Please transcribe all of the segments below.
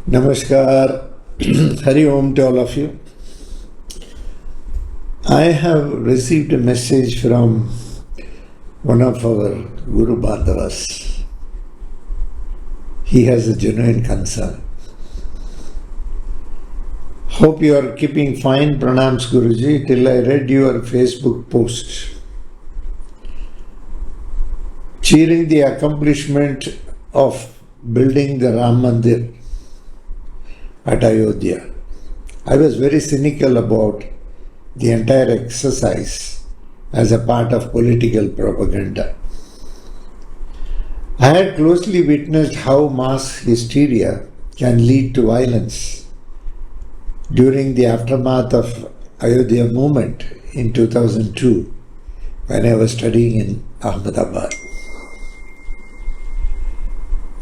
Namaskar, Hari Om to all of you. I have received a message from one of our Guru Bandhavas. He has a genuine concern. Hope you are keeping fine, Pranams Guruji, till I read your Facebook post. Cheering the accomplishment of building the Ram Mandir at Ayodhya. I was very cynical about the entire exercise as a part of political propaganda. I had closely witnessed how mass hysteria can lead to violence during the aftermath of Ayodhya movement in 2002 when I was studying in Ahmedabad.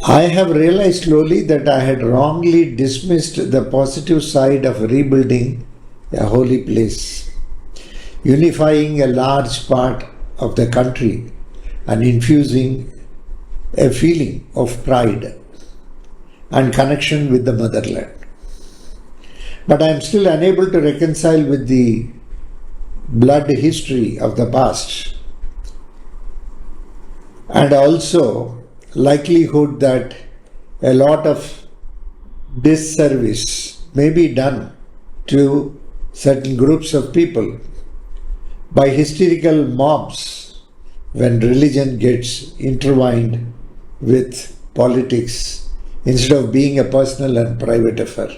I have realized slowly that I had wrongly dismissed the positive side of rebuilding a holy place, unifying a large part of the country and infusing a feeling of pride and connection with the motherland. But I am still unable to reconcile with the blood history of the past and also likelihood that a lot of disservice may be done to certain groups of people by hysterical mobs when religion gets intertwined with politics instead of being a personal and private affair.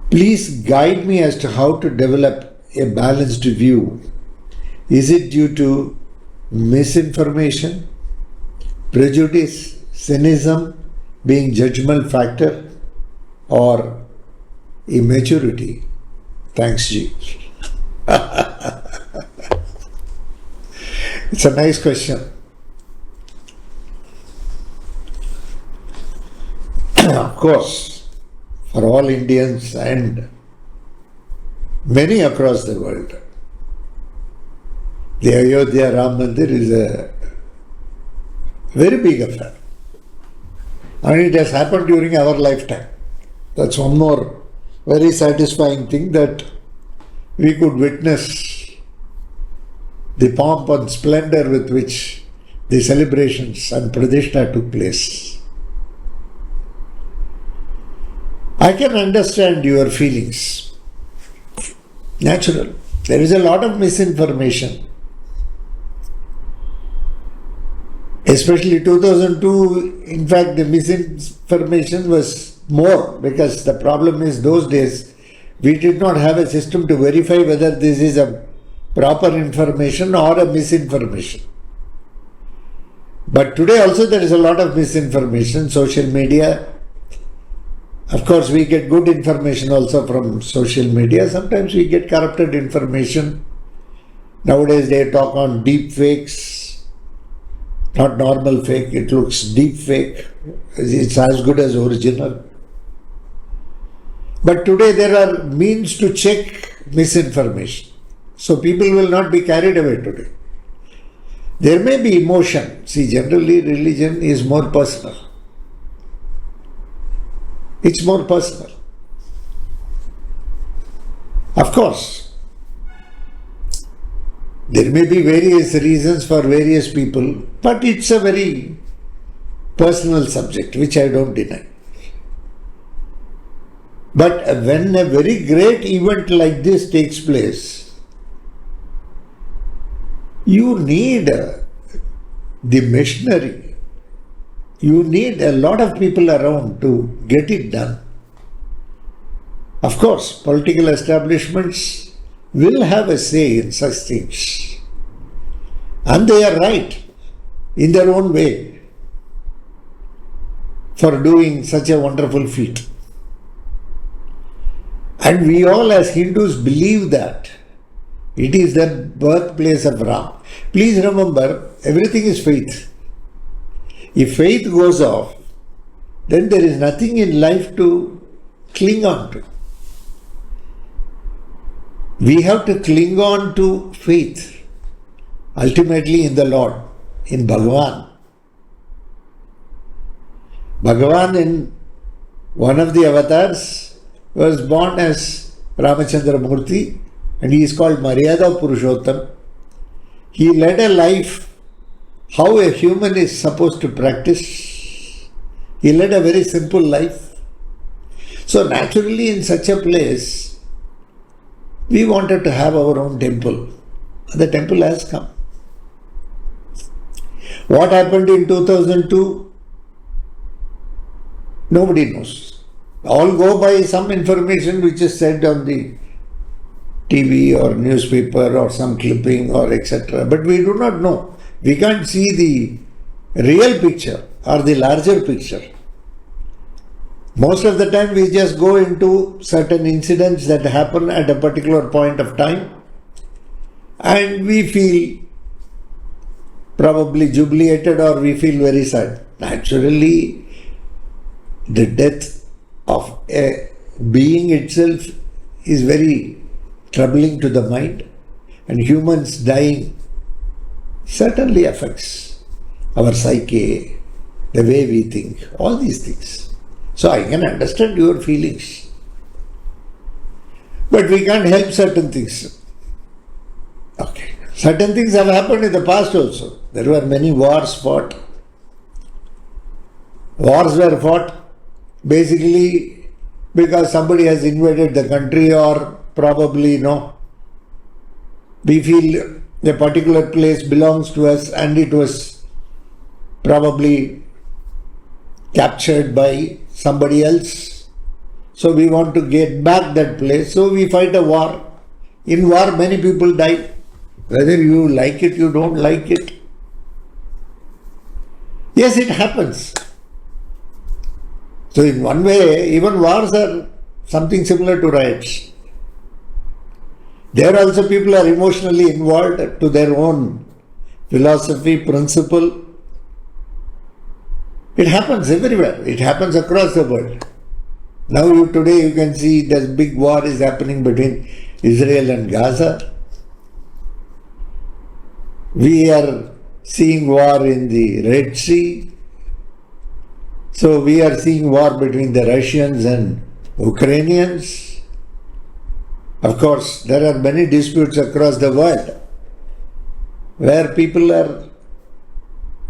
Please guide me as to how to develop a balanced view. Is it due to misinformation, prejudice, cynicism being judgmental factor, or immaturity? Thanks, Ji. It's a nice question. Of course, for all Indians and many across the world, the Ayodhya Ram Mandir is a very big affair. And it has happened during our lifetime. That's one more very satisfying thing, that we could witness the pomp and splendor with which the celebrations and Pradishna took place. I can understand your feelings. Natural. There is a lot of misinformation. Especially 2002, in fact, the misinformation was more, because the problem is those days we did not have a system to verify whether this is a proper information or a misinformation. But today also there is a lot of misinformation, social media. Of course, we get good information also from social media. Sometimes we get corrupted information. Nowadays they talk on deep fakes. Not normal fake, it looks deep fake. It's as good as original. But today there are means to check misinformation. So people will not be carried away today. There may be emotion. See, generally religion is more personal. It's more personal. Of course, there may be various reasons for various people, but it's a very personal subject, which I don't deny. But when a very great event like this takes place, you need the machinery. You need a lot of people around to get it done. Of course, political establishments will have a say in such things. And they are right in their own way for doing such a wonderful feat. And we all as Hindus believe that it is the birthplace of Ram. Please remember, everything is faith. If faith goes off, then there is nothing in life to cling on to. We have to cling on to faith, ultimately in the Lord, in Bhagavan. Bhagavan in one of the avatars was born as Ramachandra Murthy, and he is called Maryada Purushottam. He led a life how a human is supposed to practice. He led a very simple life. So naturally in such a place, we wanted to have our own temple. The temple has come. What happened in 2002? Nobody knows. All go by some information which is said on the TV or newspaper or some clipping or etc. But we do not know. We can't see the real picture or the larger picture. Most of the time we just go into certain incidents that happen at a particular point of time and we feel probably jubilated or we feel very sad. Naturally, the death of a being itself is very troubling to the mind, and humans dying certainly affects our psyche, the way we think, all these things. So I can understand your feelings. But we can't help certain things. Okay. Certain things have happened in the past also. There were many wars fought. Wars were fought basically because somebody has invaded the country, or probably we feel a particular place belongs to us and it was probably captured by somebody else. So we want to get back that place. So we fight a war. In war many people die. Whether you like it, you don't like it. Yes, it happens. So in one way, even wars are something similar to riots. There also people are emotionally involved to their own philosophy, principle. It happens everywhere. It happens across the world. Now today you can see this big war is happening between Israel and Gaza. We are seeing war in the Red Sea. So we are seeing war between the Russians and Ukrainians. Of course, there are many disputes across the world where people are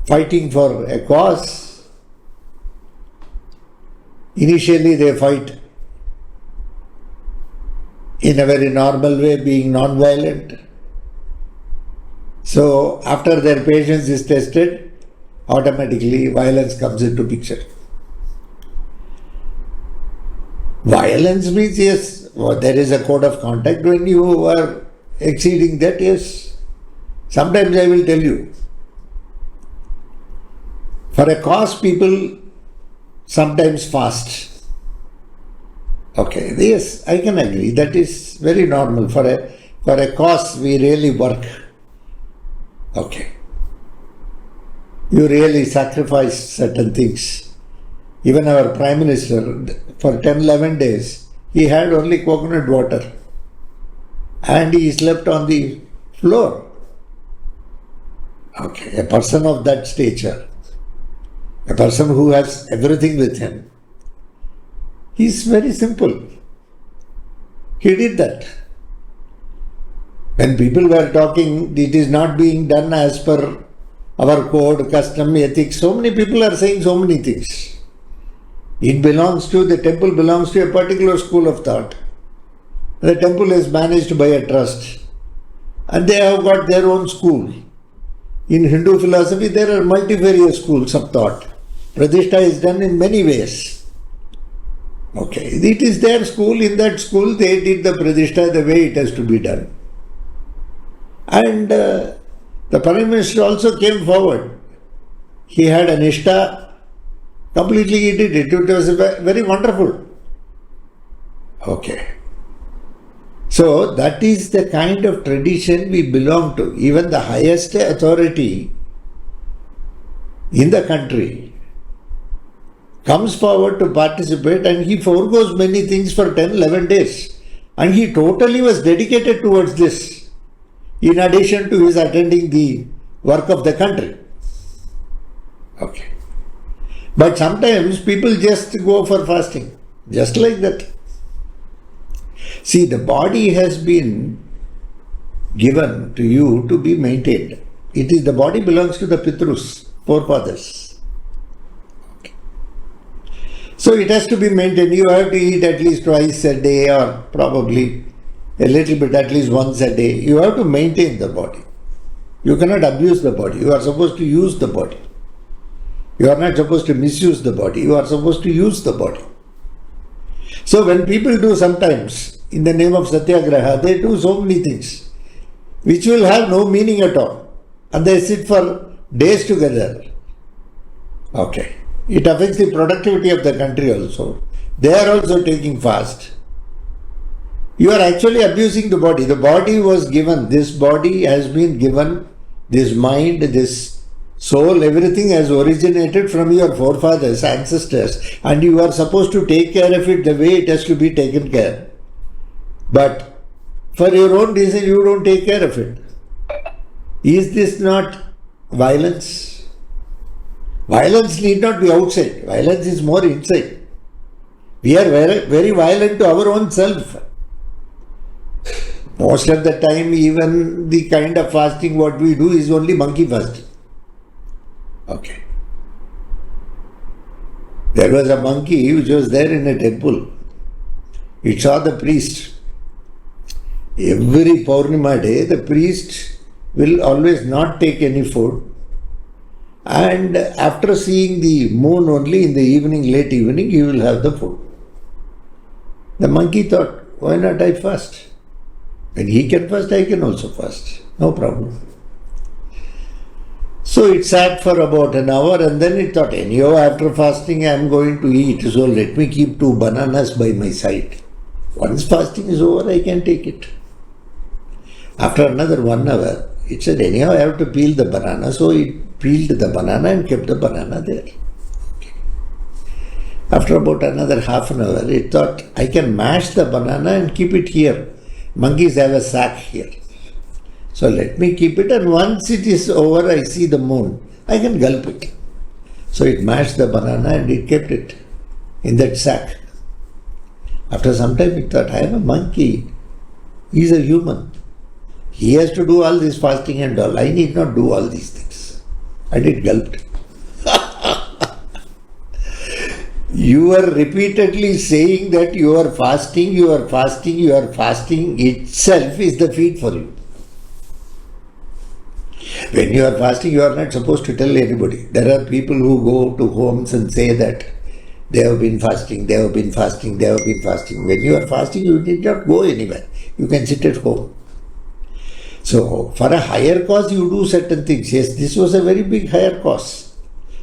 fighting for a cause. Initially they fight in a very normal way, being non-violent. So after their patience is tested, automatically violence comes into picture. Violence means, yes, there is a code of conduct. When you are exceeding that, yes. Sometimes I will tell you, for a cause people sometimes fast. Okay, yes, I can agree. That is very normal. For a cause we really work. Okay. You really sacrifice certain things. Even our Prime Minister, for 10-11 days, he had only coconut water and he slept on the floor. Okay, a person of that stature, a person who has everything with him, he's very simple. He did that. When people were talking, it is not being done as per our code, custom, ethics, so many people are saying so many things. The temple belongs to a particular school of thought. The temple is managed by a trust and they have got their own school. In Hindu philosophy, there are multifarious schools of thought. Pratishta is done in many ways. Okay, it is their school. In that school, they did the Pratishta the way it has to be done. And the Prime Minister also came forward. He had a Nishtha. Completely he did it. It was very wonderful. Okay. So that is the kind of tradition we belong to. Even the highest authority in the country comes forward to participate and he foregoes many things for 10-11 days. And he totally was dedicated towards this, in addition to his attending the work of the country. Okay. But sometimes people just go for fasting, just like that. See, the body has been given to you to be maintained. The body belongs to the Pitrus, forefathers. Okay. So it has to be maintained. You have to eat at least twice a day, or probably a little bit, at least once a day. You have to maintain the body. You cannot abuse the body. You are supposed to use the body. You are not supposed to misuse the body. You are supposed to use the body. So when people do sometimes, in the name of Satyagraha, they do so many things which will have no meaning at all. And they sit for days together. Okay. It affects the productivity of the country also. They are also taking fast. You are actually abusing the body. The body was given, this body has been given, this mind, this soul, everything has originated from your forefathers, ancestors, and you are supposed to take care of it the way it has to be taken care. But for your own reason, you don't take care of it. Is this not violence? Violence need not be outside. Violence is more inside. We are very, very violent to our own self. Most of the time, even the kind of fasting what we do is only monkey fasting. Okay. There was a monkey which was there in a temple. It saw the priest. Every Purnima day, the priest will always not take any food. And after seeing the moon only in the evening, late evening, he will have the food. The monkey thought, why not I fast? When he can fast, I can also fast. No problem. So it sat for about an hour and then it thought, anyhow, after fasting I am going to eat. So let me keep 2 bananas by my side. Once fasting is over, I can take it. After another 1 hour, it said, anyhow, I have to peel the banana. So it peeled the banana and kept the banana there. After about another half an hour, it thought, I can mash the banana and keep it here. Monkeys have a sack here. So let me keep it, and once it is over, I see the moon, I can gulp it. So it mashed the banana and it kept it in that sack. After some time it thought, I am a monkey. He is a human. He has to do all this fasting and all. I need not do all these things. And it gulped. You are repeatedly saying that you are fasting, you are fasting, you are fasting itself is the feed for you. When you are fasting, you are not supposed to tell anybody. There are people who go to homes and say that they have been fasting, they have been fasting, they have been fasting. When you are fasting, you need not go anywhere. You can sit at home. So, for a higher cause, you do certain things. Yes, this was a very big higher cause.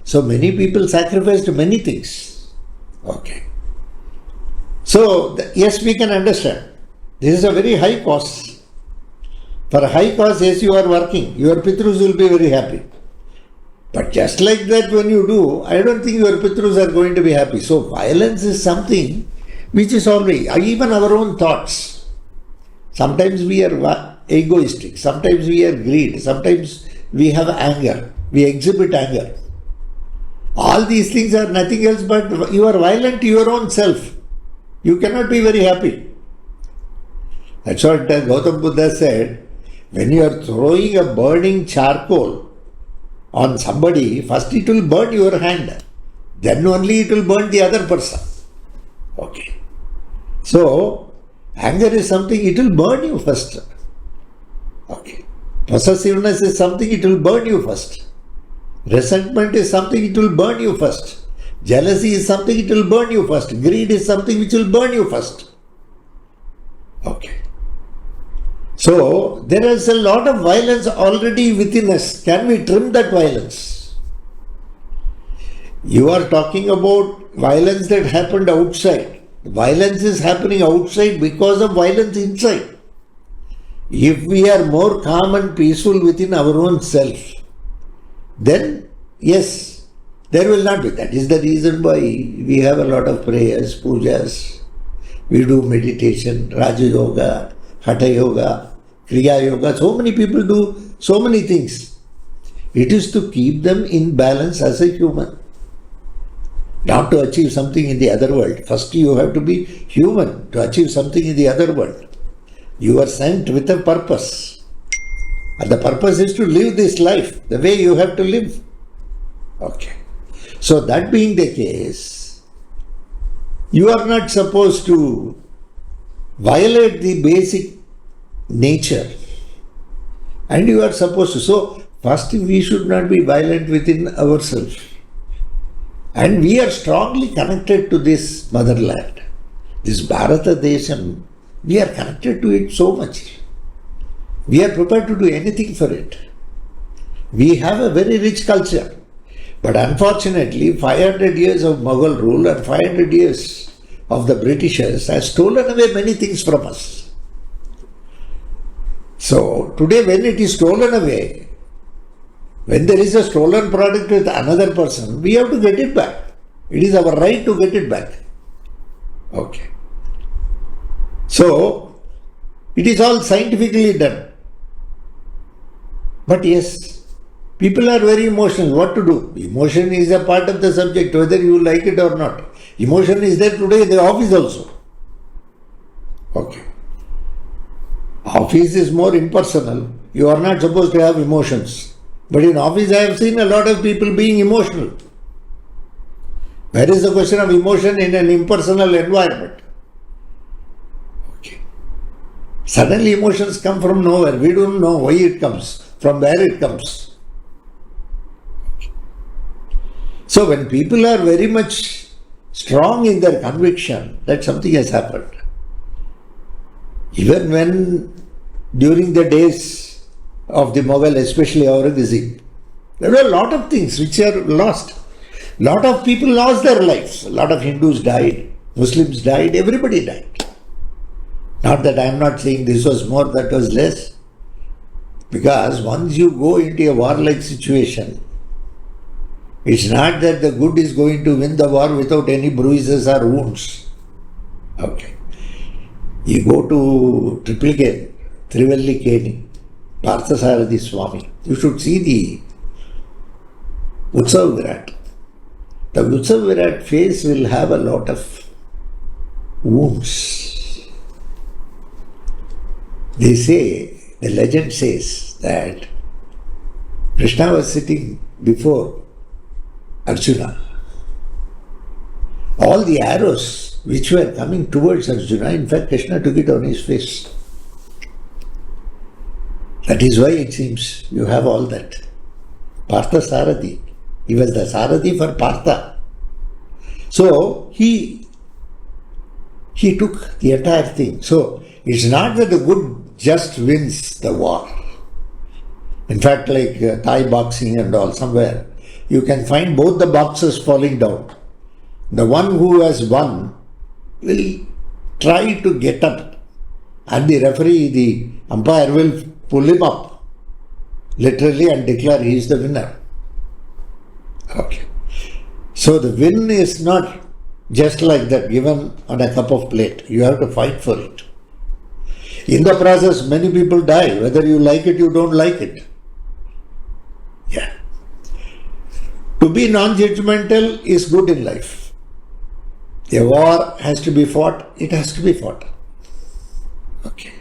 So, many people sacrificed many things. Okay. So, yes, we can understand. This is a very high cause. For a high cause, yes, you are working. Your Pitrus will be very happy. But just like that, when you do, I don't think your Pitrus are going to be happy. So, violence is something which is always, even our own thoughts. Sometimes we are egoistic. Sometimes we are greed. Sometimes we have anger. We exhibit anger. All these things are nothing else but you are violent to your own self. You cannot be very happy. That's what Gautam Buddha said. When you are throwing a burning charcoal on somebody, first it will burn your hand. Then only it will burn the other person. Okay. So, anger is something, it will burn you first. Okay. Possessiveness is something, it will burn you first. Resentment is something, it will burn you first. Jealousy is something, it will burn you first. Greed is something which will burn you first. Okay. So, there is a lot of violence already within us. Can we trim that violence? You are talking about violence that happened outside. Violence is happening outside because of violence inside. If we are more calm and peaceful within our own self, then yes, there will not be. That is the reason why we have a lot of prayers, pujas, we do meditation, Raja Yoga, Hatha Yoga, Kriya Yoga. So many people do so many things. It is to keep them in balance as a human. not to achieve something in the other world. First you have to be human to achieve something in the other world. You are sent with a purpose. And the purpose is to live this life the way you have to live. Okay. So that being the case, you are not supposed to violate the basic nature. And you are supposed to. So first we should not be violent within ourselves. And we are strongly connected to this motherland. This Bharata Desham, we are connected to it so much. We are prepared to do anything for it. We have a very rich culture. But unfortunately, 500 years of Mughal rule and 500 years of the Britishers has stolen away many things from us. So today when it is stolen away, when there is a stolen product with another person, we have to get it back. It is our right to get it back. Okay. So, it is all scientifically done. But yes, people are very emotional. What to do? Emotion is a part of the subject, whether you like it or not. Emotion is there today in the office also. Okay. Office is more impersonal. You are not supposed to have emotions. But in office I have seen a lot of people being emotional. Where is the question of emotion in an impersonal environment? Okay. Suddenly emotions come from nowhere. We don't know why it comes, from where it comes. Okay. So when people are very much strong in their conviction that something has happened, even when during the days of the Mughal, especially Aurangzeb, there were a lot of things which are lost. A lot of people lost their lives. A lot of Hindus died, Muslims died, everybody died. Not that I am not saying this was more, that was less. Because once you go into a warlike situation, it's not that the good is going to win the war without any bruises or wounds. Okay. You go to Triplicane, Trivallikeni, Parthasarathi Swami. You should see the Utsav Virat. The Utsav Virat face will have a lot of wounds. They say, the legend says that Krishna was sitting before Arjuna. All the arrows which were coming towards Arjuna, in fact Krishna took it on his face. That is why it seems you have all that. Partha Sarathi. He was the Sarathi for Partha. So he took the entire thing. So it's not that the good just wins the war. In fact, like Thai boxing and all, somewhere, you can find both the boxers falling down. The one who has won will try to get up, and the referee, the umpire, will pull him up, literally, and declare he is the winner. Okay. So the win is not just like that, given on a cup of plate. You have to fight for it. In the process, many people die, whether you like it, you don't like it. Yeah. To be non-judgmental is good in life. A war has to be fought, it has to be fought. Okay.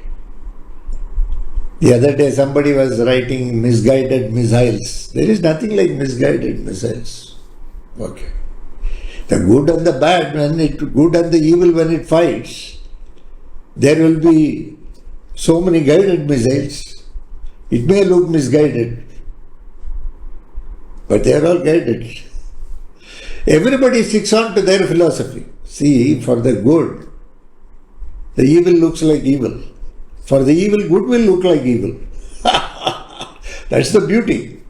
The other day somebody was writing misguided missiles. There is nothing like misguided missiles. Okay. The good and the bad, good and the evil when it fights, there will be so many guided missiles. It may look misguided, but they are all guided. Everybody sticks on to their philosophy. See, for the good, the evil looks like evil. For the evil, good will look like evil. That's the beauty.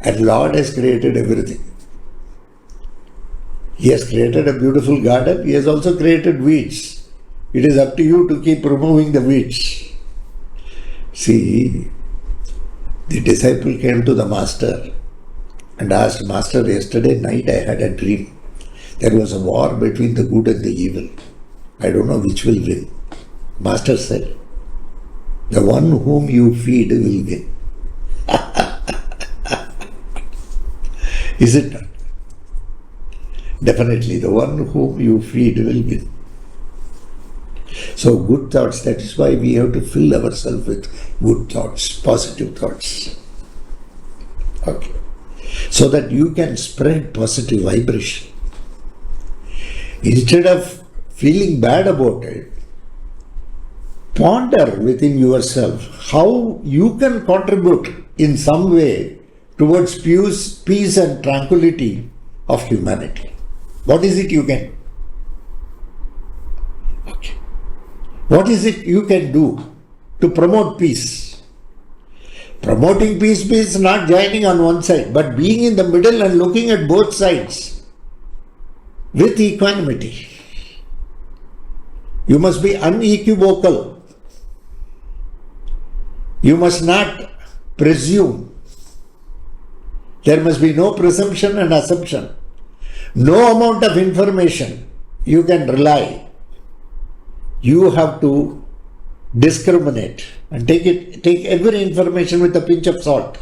And Lord has created everything. He has created a beautiful garden. He has also created weeds. It is up to you to keep removing the weeds. See, the disciple came to the master and asked, Master, yesterday night I had a dream. There was a war between the good and the evil. I don't know which will win. Master said, the one whom you feed will win. Is it not? Definitely, the one whom you feed will win. So good thoughts, that is why we have to fill ourselves with good thoughts, positive thoughts. Okay. So that you can spread positive vibration. Instead of feeling bad about it, ponder within yourself how you can contribute in some way towards peace and tranquility of humanity. What is it you can? Okay. What is it you can do to promote peace? Promoting peace means not joining on one side, but being in the middle and looking at both sides with equanimity. You must be unequivocal. You must not presume. There must be no presumption and assumption. No amount of information you can rely. You have to discriminate and take every information with a pinch of salt.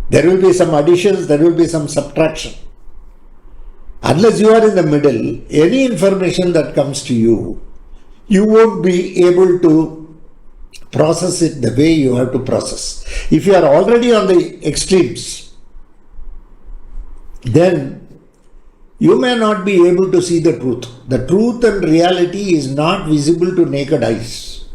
There will be some additions, there will be some subtraction. Unless you are in the middle, any information that comes to you, you won't be able to process it the way you have to process. If you are already on the extremes, then you may not be able to see the truth. The truth and reality is not visible to naked eyes.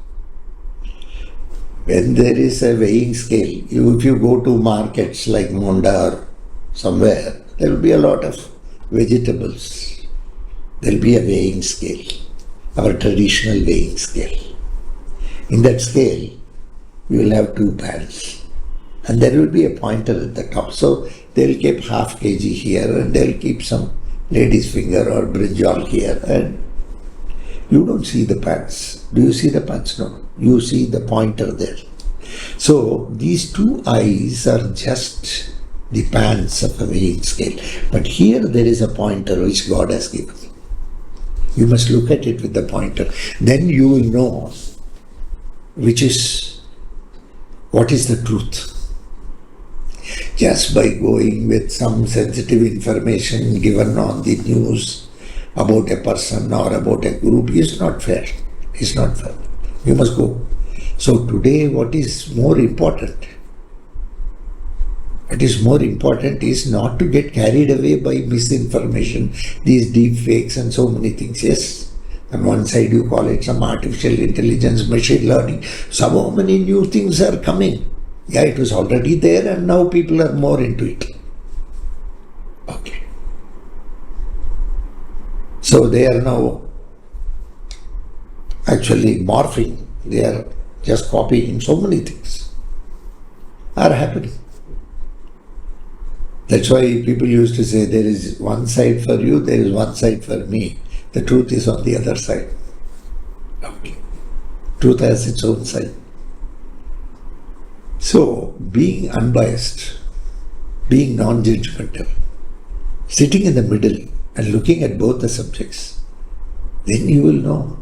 When there is a weighing scale, if you go to markets like Monda or somewhere, there will be a lot of vegetables. There will be a weighing scale, our traditional weighing scale. In that scale, we will have two pans and there will be a pointer at the top. So they will keep half kg here and they will keep some lady's finger or brinjal here, and you don't see the pants. Do you see the pants? No. You see the pointer there. So these two eyes are just the pans of a weighing scale. But here there is a pointer which God has given. You must look at it with the pointer. Then you will know what is the truth. Just by going with some sensitive information given on the news about a person or about a group is not fair. It's not fair. You must go. So today what is more important? What is more important is not to get carried away by misinformation, these deep fakes and so many things. Yes, on one side you call it some artificial intelligence, machine learning. So many new things are coming. Yeah, it was already there and now people are more into it. Okay. So they are now actually morphing. They are just copying. So many things are happening. That's why people used to say there is one side for you, there is one side for me. The truth is on the other side. Okay. Truth has its own side. So, being unbiased, being non-judgmental, sitting in the middle and looking at both the subjects, then you will know.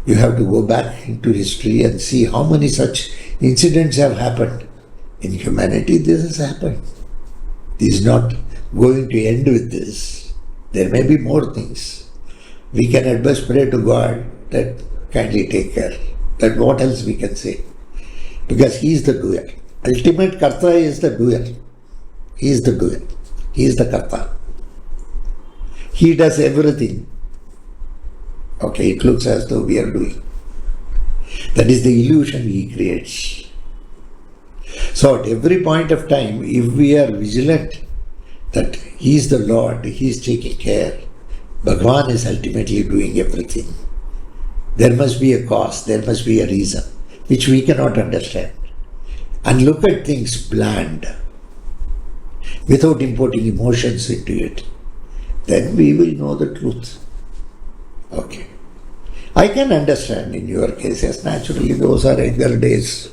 You have to go back into history and see how many such incidents have happened. In humanity, this has happened. This is not going to end with this. There may be more things. We can at best pray to God that kindly take care. That what else we can say? Because He is the doer. Ultimate Karta is the doer. He is the doer. He is the Karta. He does everything. Okay, it looks as though we are doing. That is the illusion He creates. So at every point of time, if we are vigilant that He is the Lord, He is taking care, Bhagavan is ultimately doing everything. There must be a cause, there must be a reason, which we cannot understand. And look at things bland, without importing emotions into it. Then we will know the truth. Okay. I can understand in your cases, naturally those are younger days.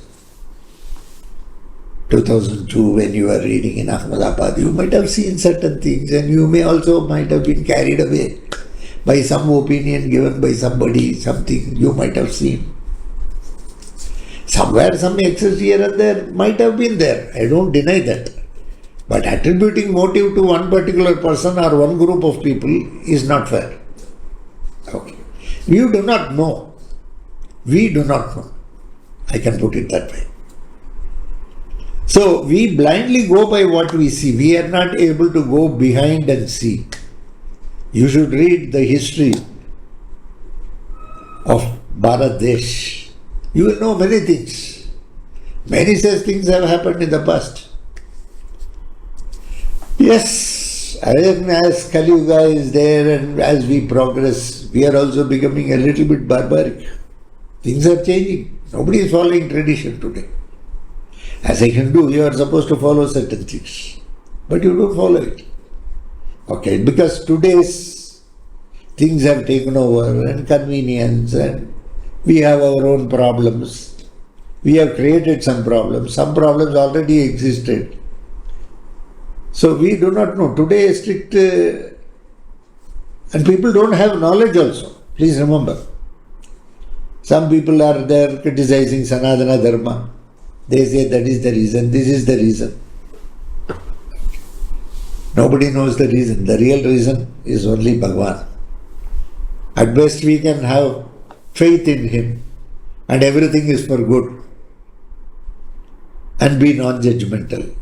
2002, when you were reading in Ahmedabad, you might have seen certain things and you might have been carried away by some opinion given by somebody, something you might have seen. Somewhere some excess here and there might have been there. I don't deny that. But attributing motive to one particular person or one group of people is not fair. Okay. You do not know. We do not know. I can put it that way. So we blindly go by what we see. We are not able to go behind and see. You should read the history of Bharat Desh. You will know many things. Many such things have happened in the past. Yes, as Kali Yuga is there and as we progress, we are also becoming a little bit barbaric. Things are changing. Nobody is following tradition today. As a Hindu, you are supposed to follow certain things, but you don't follow it. Okay, because today's things have taken over and convenience, and we have our own problems. We have created some problems. Some problems already existed. So we do not know. Today is strict, and people don't have knowledge also. Please remember. Some people are there criticizing Sanatana Dharma. They say that is the reason, this is the reason. Nobody knows the reason. The real reason is only Bhagavan. At best we can have faith in Him and everything is for good. And be non-judgmental.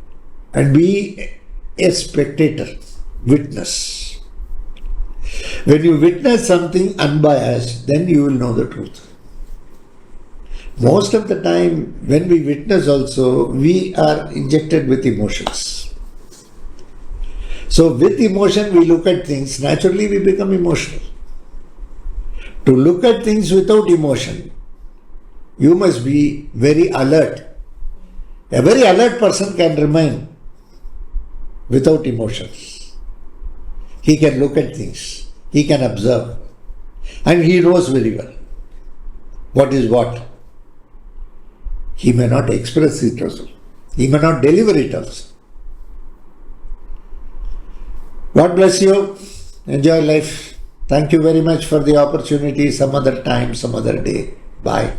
And be a spectator, witness. When you witness something unbiased, then you will know the truth. Most of the time, when we witness also, we are injected with emotions. So with emotion, we look at things. Naturally, we become emotional. To look at things without emotion, you must be very alert. A very alert person can remain without emotions. He can look at things. He can observe. And he knows very well what is what. He may not express it also. He may not deliver it also. God bless you. Enjoy life. Thank you very much for the opportunity. Some other time, some other day. Bye.